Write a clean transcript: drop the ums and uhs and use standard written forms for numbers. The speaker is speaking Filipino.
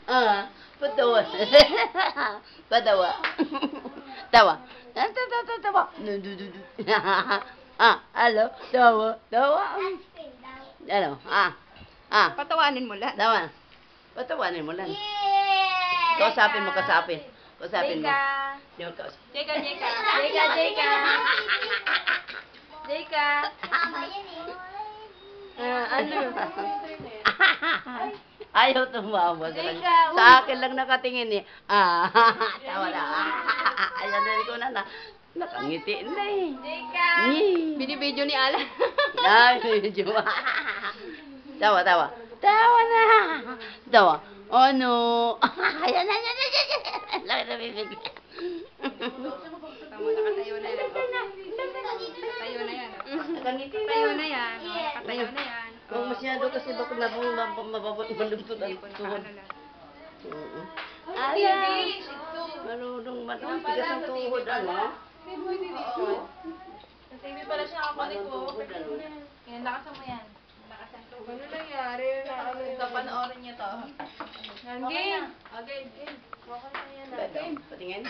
Patawa. Patawa. Tawa. Tawa. Hello. Tawa. Tawa. Ano? Patawanin mo lang. Tawa. Patawanin mo lang. Kausapin mo, kausapin. Kausapin mo. Yung kausapin. Jeka. Ano? Ayaw tumawa sa kanya. Sa akin lang nakatingin eh. Tawa na. Ayan na rin ko na nakangiti na eh. Jeka! Binibidyo ni Alan. Ay, medyo. Tawa. Tawa na. Tawa. Ano? Ayan na. Laki na bibig. Tama, nakatayo na yan. Nakatayo na yan. Nakatayo na yan. Nakatayo na yan. Kung masyado kasi baka mababot-balugtod ang tuhod. Ayan. Marunong tigas ang tuhod, ano? Sa TV pala siya nakakunik ko. Yan, lakasan mo yan. Lakasan ko. Ano nangyari? Ito, panoorin niyo to. Game! Okay, game. Okay na yan. Patingin.